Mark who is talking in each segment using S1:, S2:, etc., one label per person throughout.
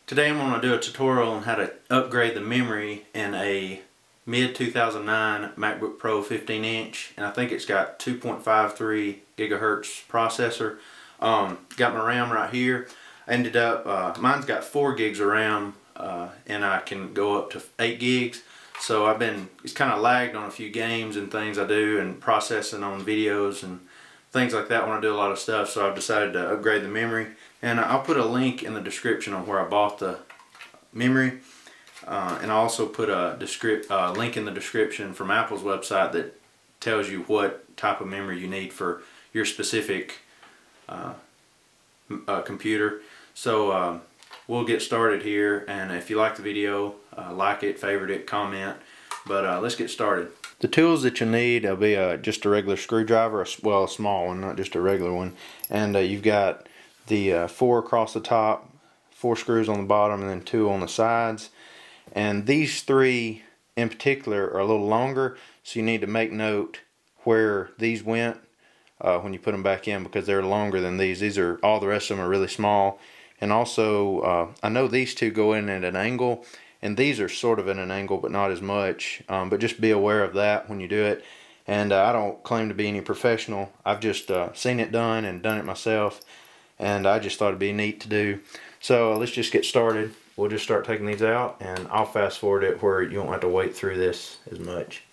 S1: Today I'm going to do a tutorial on how to upgrade the memory in a mid-2009 MacBook Pro 15-inch, and I think it's got 2.53 GHz processor. Got my RAM right here. I ended up, mine's got 4 gigs of RAM, and I can go up to 8 gigs. So it's kind of lagged on a few games and things I do, and processing on videos and things like that when I do a lot of stuff. So I've decided to upgrade the memory, and I'll put a link in the description on where I bought the memory, and I'll also put a link in the description from Apple's website that tells you what type of memory you need for your specific computer. So we'll get started here, and if you like the video, like it, favorite it, comment, but let's get started. The tools that you need will be just a regular screwdriver, well, a small one, not just a regular one, and you've got the 4 across the top, 4 screws on the bottom, and then 2 on the sides. And these 3 in particular are a little longer, so you need to make note where these went when you put them back in, because they're longer than these. These are, all the rest of them are really small. And also I know these 2 go in at an angle, and these are sort of at an angle but not as much, but just be aware of that when you do it. And I don't claim to be any professional. I've just seen it done and done it myself, and I just thought it'd be neat to do. So let's just get started. We'll just start taking these out, and I'll fast forward it where you won't have to wait through this as much.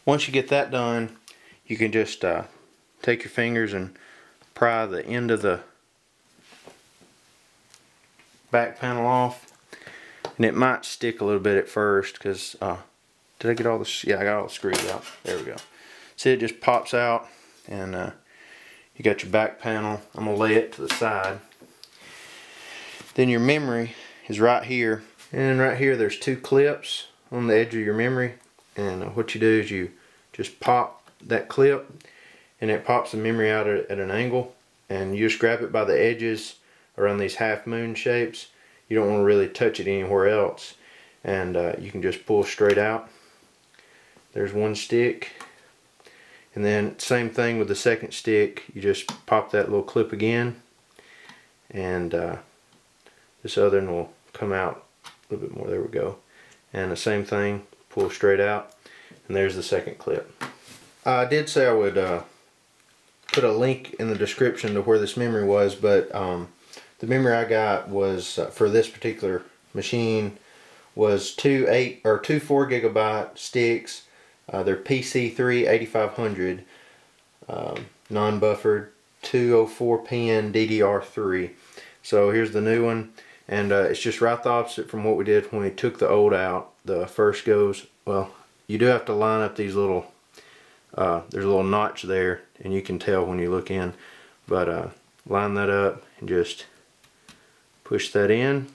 S1: Once you get that done, you can just take your fingers and pry the end of the back panel off, and it might stick a little bit at first because did I get all the, yeah, I got all the screws out. There we go. See, it just pops out, and you got your back panel. I'm gonna lay it to the side. Then your memory is right here, and right here there's 2 clips on the edge of your memory. And what you do is you just pop that clip, and it pops the memory out at an angle, and you just grab it by the edges around these half moon shapes. You don't want to really touch it anywhere else, and you can just pull straight out. There's one stick, and then same thing with the second stick. You just pop that little clip again, and this other one will come out a little bit more. There we go. And the same thing, pull straight out, and there's the second clip. I did say I would put a link in the description to where this memory was, but the memory I got was for this particular machine was 2 4 gigabyte sticks. They're PC3 8500 non-buffered 204 pin DDR3. So here's the new one, and it's just right the opposite from what we did when we took the old out. The first goes, well, you do have to line up these little, there's a little notch there, and you can tell when you look in, but line that up and just push that in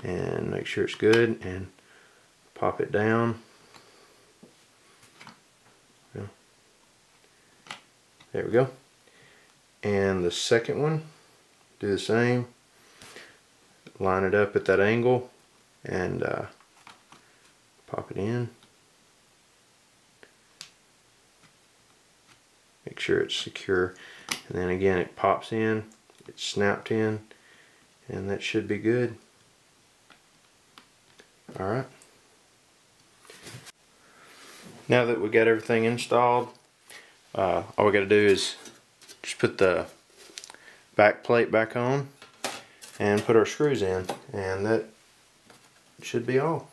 S1: and make sure it's good, and pop it down. Yeah. There we go. And the second one, do the same, line it up at that angle, and pop it in. Make sure it's secure, and then again it pops in, it's snapped in, and that should be good. Alright. Now that we got everything installed, all we got to do is just put the back plate back on and put our screws in, and that should be all.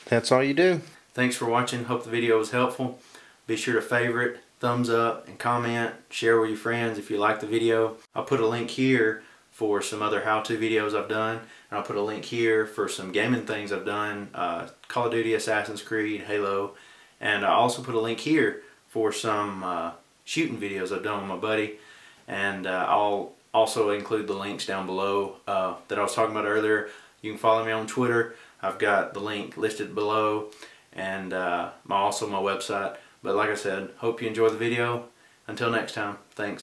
S1: that's all you do. Thanks for watching. Hope the video was helpful. Be sure to favorite, thumbs up, and comment. Share with your friends if you like the video. I'll put a link here for some other how-to videos I've done, and I'll put a link here for some gaming things I've done, Call of Duty, Assassin's Creed, Halo, and I'll also put a link here for some shooting videos I've done with my buddy, and I'll also include the links down below that I was talking about earlier. You can follow me on Twitter. I've got the link listed below, and also my website. But like I said, hope you enjoy the video. Until next time, thanks.